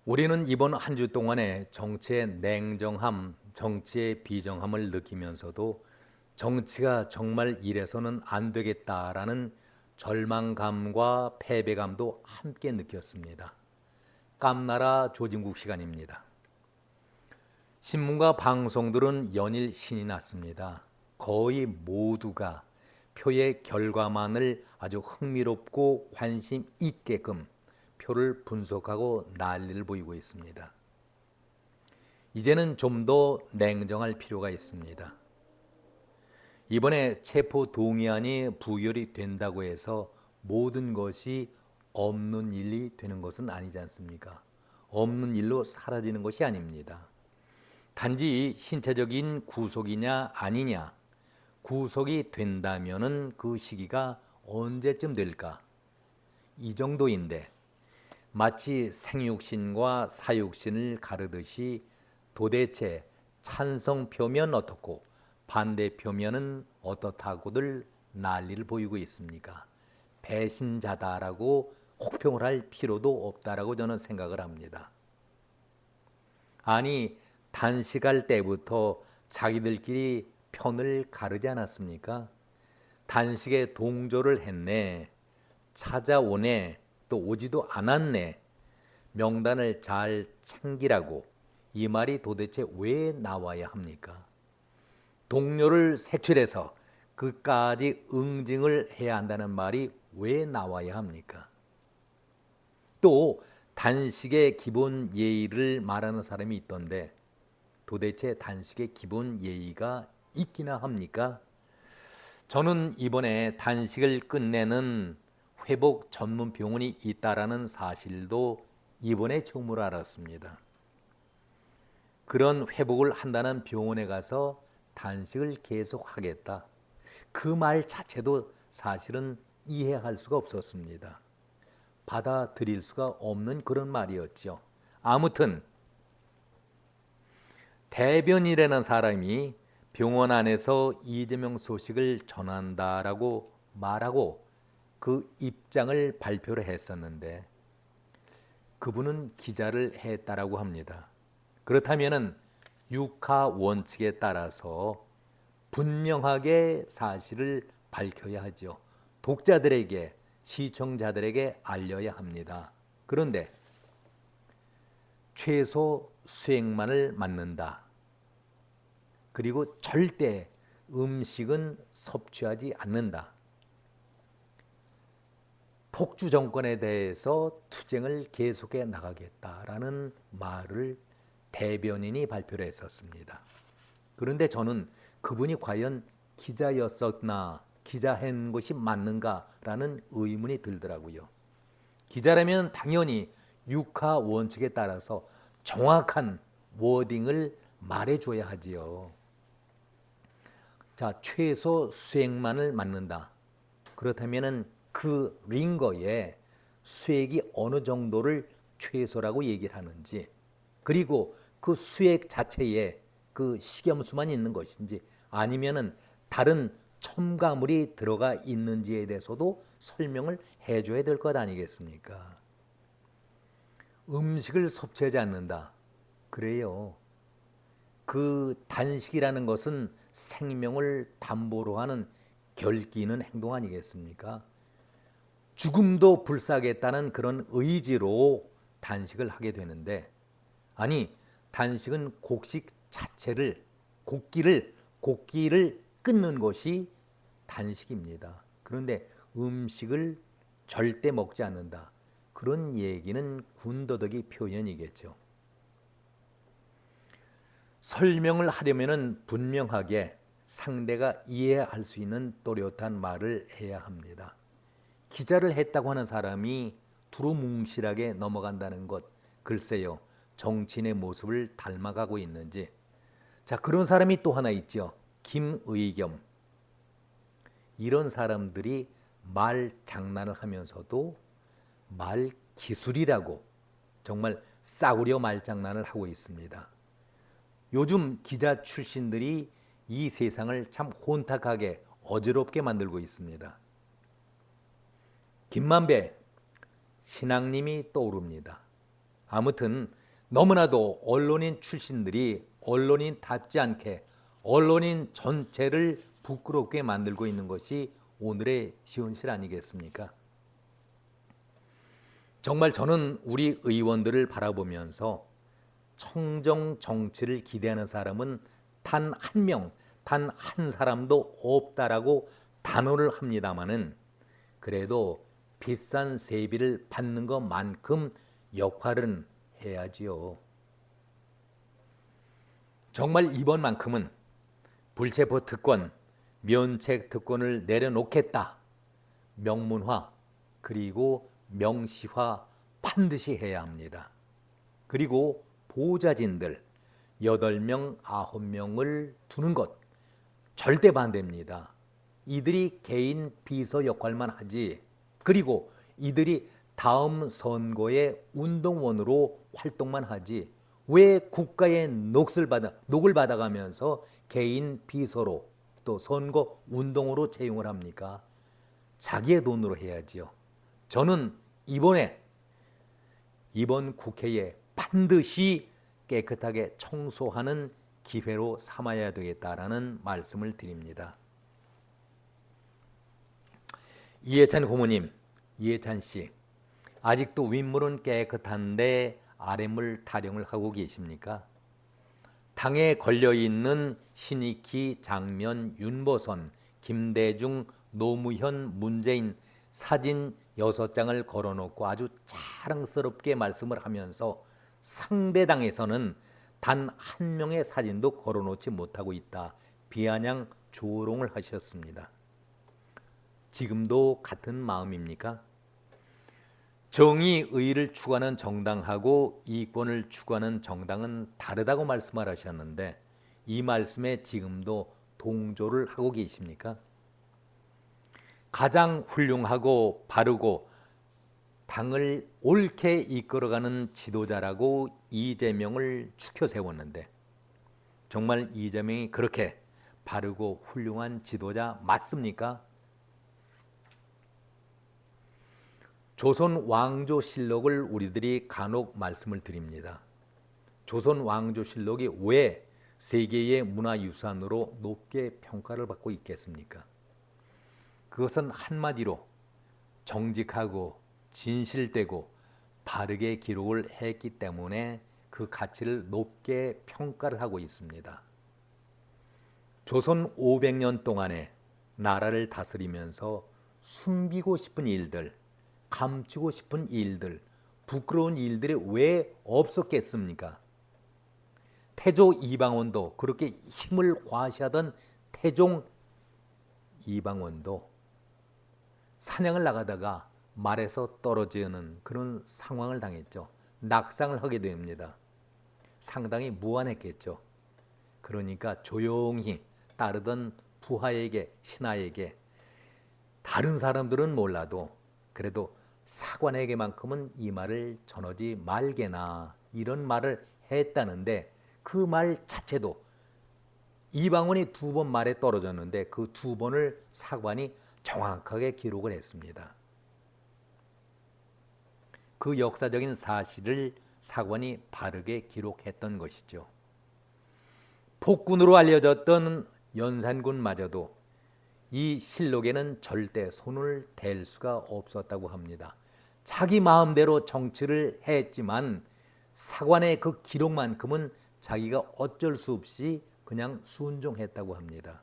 우리는 이번 한 주 동안에 정치의 냉정함, 정치의 비정함을 느끼면서도 정치가 정말 이래서는 안 되겠다라는 절망감과 패배감도 함께 느꼈습니다. 깜나라 조진국 시간입니다. 신문과 방송들은 연일 신이 났습니다. 거의 모두가 표의 결과만을 아주 흥미롭고 관심 있게끔 표를 분석하고 난리를 보이고 있습니다. 이제는 좀 더 냉정할 필요가 있습니다. 이번에 체포 동의안이 부결이 된다고 해서 모든 것이 없는 일이 되는 것은 아니지 않습니까? 없는 일로 사라지는 것이 아닙니다. 단지 신체적인 구속이냐 아니냐, 구속이 된다면은 그 시기가 언제쯤 될까? 이 정도인데 마치 생육신과 사육신을 가르듯이 도대체 찬성표면 어떻고 반대표면은 어떻다고들 난리를 보이고 있습니까? 배신자다라고 혹평을 할 필요도 없다라고 저는 생각을 합니다. 아니, 단식할 때부터 자기들끼리 편을 가르지 않았습니까? 단식에 동조를 했네, 찾아오네, 또 오지도 않았네, 명단을 잘 챙기라고. 이 말이 도대체 왜 나와야 합니까? 동료를 색출해서 그까지 응징을 해야 한다는 말이 왜 나와야 합니까? 또 단식의 기본 예의를 말하는 사람이 있던데 도대체 단식의 기본 예의가 있기나 합니까? 저는 이번에 단식을 끝내는 회복 전문 병원이 있다라는 사실도 이번에 처음으로 알았습니다. 그런 회복을 한다는 병원에 가서 단식을 계속 하겠다. 그 말 자체도 사실은 이해할 수가 없었습니다. 받아들일 수가 없는 그런 말이었죠. 아무튼 대변이라는 사람이 병원 안에서 이재명 소식을 전한다라고 말하고 그 입장을 발표를 했었는데 그분은 기자를 했다라고 합니다. 그렇다면은 육하 원칙에 따라서 분명하게 사실을 밝혀야 하죠. 독자들에게, 시청자들에게 알려야 합니다. 그런데 최소 수액만을 맞는다. 그리고 절대 음식은 섭취하지 않는다. 폭주 정권에 대해서 투쟁을 계속해 나가겠다라는 말을 대변인이 발표를 했었습니다. 그런데 저는 그분이 과연 기자였었나, 기자한 것이 맞는가라는 의문이 들더라고요. 기자라면 당연히 육하 원칙에 따라서 정확한 워딩을 말해줘야 하지요. 자, 최소 수액만을 맞는다. 그렇다면은 그 링거에 수액이 어느 정도를 최소라고 얘기를 하는지, 그리고 그 수액 자체에 그 식염수만 있는 것인지 아니면은 다른 첨가물이 들어가 있는지에 대해서도 설명을 해줘야 될 것 아니겠습니까? 음식을 섭취하지 않는다. 그래요. 그 단식이라는 것은 생명을 담보로 하는 결기 있는 행동 아니겠습니까? 죽음도 불사하겠다는 그런 의지로 단식을 하게 되는데, 아니, 단식은 곡식 자체를, 곡기를 끊는 것이 단식입니다. 그런데 음식을 절대 먹지 않는다. 그런 얘기는 군더더기 표현이겠죠. 설명을 하려면 분명하게 상대가 이해할 수 있는 또렷한 말을 해야 합니다. 기자를 했다고 하는 사람이 두루뭉실하게 넘어간다는 것, 글쎄요, 정치인의 모습을 닮아가고 있는지. 자, 그런 사람이 또 하나 있죠. 김의겸. 이런 사람들이 말 장난을 하면서도 말 기술이라고 정말 싸구려 말장난을 하고 있습니다. 요즘 기자 출신들이 이 세상을 참 혼탁하게 어지럽게 만들고 있습니다. 김만배 신앙님이 떠오릅니다. 아무튼 너무나도 언론인 출신들이 언론인답지 않게 언론인 전체를 부끄럽게 만들고 있는 것이 오늘의 현실 아니겠습니까? 정말 저는 우리 의원들을 바라보면서 청정 정치를 기대하는 사람은 단 한 명, 단 한 사람도 없다라고 단언을 합니다마는 그래도 비싼 세비를 받는 것만큼 역할은 해야지요. 정말 이번만큼은 불체포 특권, 면책 특권을 내려놓겠다. 명문화 그리고 명시화 반드시 해야 합니다. 그리고 보좌진들 8명, 9명을 두는 것 절대 반대입니다. 이들이 개인 비서 역할만 하지, 그리고 이들이 다음 선거의 운동원으로 활동만 하지 왜 국가의 녹을 받아가면서 개인 비서로 또 선거 운동으로 채용을 합니까? 자기의 돈으로 해야지요. 저는 이번 국회에 반드시 깨끗하게 청소하는 기회로 삼아야 되겠다라는 말씀을 드립니다. 이해찬 고모님, 이해찬 씨, 아직도 윗물은 깨끗한데 아랫물 타령을 하고 계십니까? 당에 걸려있는 신익희, 장면, 윤보선, 김대중, 노무현, 문재인 사진 6장을 걸어놓고 아주 자랑스럽게 말씀을 하면서 상대당에서는 단 한 명의 사진도 걸어놓지 못하고 있다. 비아냥 조롱을 하셨습니다. 지금도 같은 마음입니까? 정의, 의를 추구하는 정당하고 이권을 추구하는 정당은 다르다고 말씀을 하셨는데 이 말씀에 지금도 동조를 하고 계십니까? 가장 훌륭하고 바르고 당을 옳게 이끌어가는 지도자라고 이재명을 추켜 세웠는데 정말 이재명이 그렇게 바르고 훌륭한 지도자 맞습니까? 조선 왕조실록을 우리들이 간혹 말씀을 드립니다. 조선 왕조실록이 왜 세계의 문화유산으로 높게 평가를 받고 있겠습니까? 그것은 한마디로 정직하고 진실되고 바르게 기록을 했기 때문에 그 가치를 높게 평가를 하고 있습니다. 조선 500년 동안에 나라를 다스리면서 숨기고 싶은 일들, 감추고 싶은 일들, 부끄러운 일들이 왜 없었겠습니까? 태조 이방원도 그렇게 힘을 과시하던 태종 이방원도 사냥을 나가다가 말에서 떨어지는 그런 상황을 당했죠. 낙상을 하게 됩니다. 상당히 무안했겠죠. 그러니까 조용히 따르던 부하에게, 신하에게 다른 사람들은 몰라도 그래도 사관에게만큼은 이 말을 전하지 말게나 이런 말을 했다는데 그 말 자체도 이방원이 2번 말에 떨어졌는데 그 2번을 사관이 정확하게 기록을 했습니다. 그 역사적인 사실을 사관이 바르게 기록했던 것이죠. 폭군으로 알려졌던 연산군마저도 이 실록에는 절대 손을 댈 수가 없었다고 합니다. 자기 마음대로 정치를 했지만 사관의 그 기록만큼은 자기가 어쩔 수 없이 그냥 순종했다고 합니다.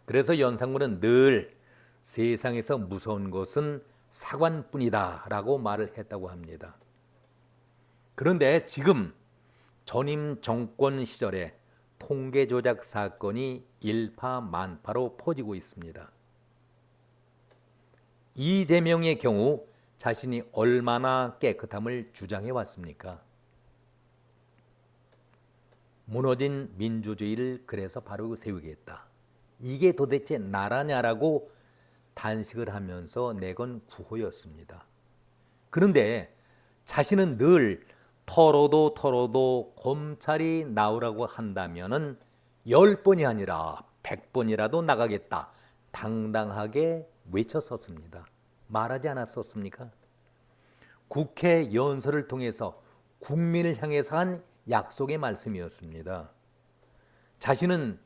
그래서 연산군은 늘 세상에서 무서운 것은 사관뿐이다 라고 말을 했다고 합니다. 그런데 지금 전임 정권 시절에 통계 조작 사건이 일파만파로 퍼지고 있습니다. 이재명의 경우 자신이 얼마나 깨끗함을 주장해 왔습니까? 무너진 민주주의를 그래서 바로 세우겠다. 이게 도대체 나라냐라고 단식을 하면서 내건 구호였습니다. 그런데 자신은 늘 털어도 검찰이 나오라고 한다면은 10번이 아니라 100번이라도 나가겠다. 당당하게 외쳤었습니다. 말하지 않았었습니까? 국회 연설을 통해서 국민을 향해서 한 약속의 말씀이었습니다. 자신은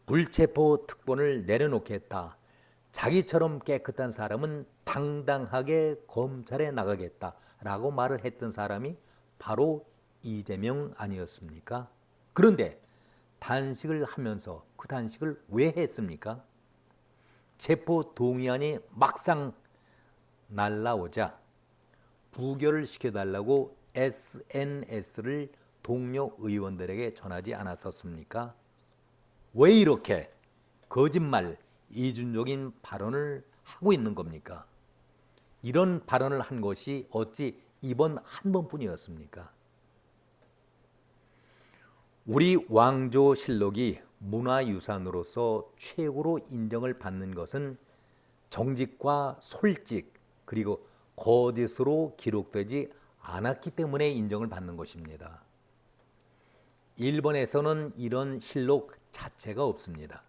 불체포 특권을 내려놓겠다. 자기처럼 깨끗한 사람은 당당하게 검찰에 나가겠다라고 말을 했던 사람이 바로 이재명 아니었습니까? 그런데 단식을 하면서 그 단식을 왜 했습니까? 체포 동의안이 막상 날라오자 부결을 시켜달라고 SNS를 동료 의원들에게 전하지 않았었습니까? 왜 이렇게 거짓말, 이중적인 발언을 하고 있는 겁니까? 이런 발언을 한 것이 어찌 이번 한 번뿐이었습니까? 우리 왕조실록이 문화유산으로서 최고로 인정을 받는 것은 정직과 솔직 그리고 거짓으로 기록되지 않았기 때문에 인정을 받는 것입니다. 일본에서는 이런 실록 자체가 없습니다.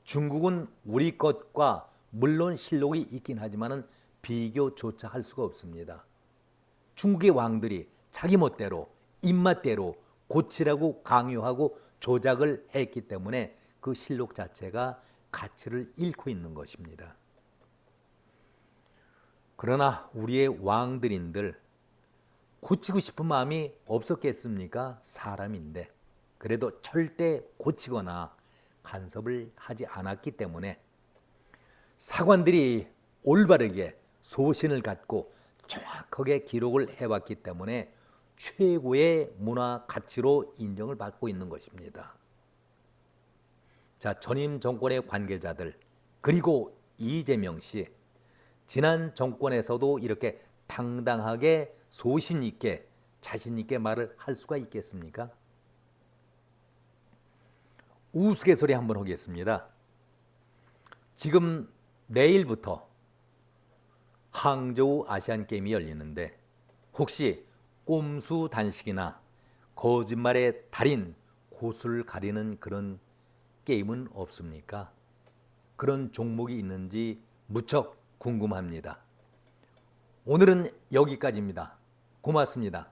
중국은 우리 것과 물론 실록이 있긴 하지만 비교조차 할 수가 없습니다. 중국의 왕들이 자기 멋대로 입맛대로 고치라고 강요하고 조작을 했기 때문에 그 실록 자체가 가치를 잃고 있는 것입니다. 그러나 우리의 왕들인들 고치고 싶은 마음이 없었겠습니까? 사람인데. 그래도 절대 고치거나 간섭을 하지 않았기 때문에 사관들이 올바르게 소신을 갖고 정확하게 기록을 해왔기 때문에 최고의 문화 가치로 인정을 받고 있는 것입니다. 자, 전임 정권의 관계자들 그리고 이재명 씨 지난 정권에서도 이렇게 당당하게 소신 있게 자신 있게 말을 할 수가 있겠습니까? 우스갯소리 한번 하겠습니다. 지금 내일부터 항저우 아시안게임이 열리는데 혹시 꼼수 단식이나 거짓말의 달인 고수를 가리는 그런 게임은 없습니까? 그런 종목이 있는지 무척 궁금합니다. 오늘은 여기까지입니다. 고맙습니다.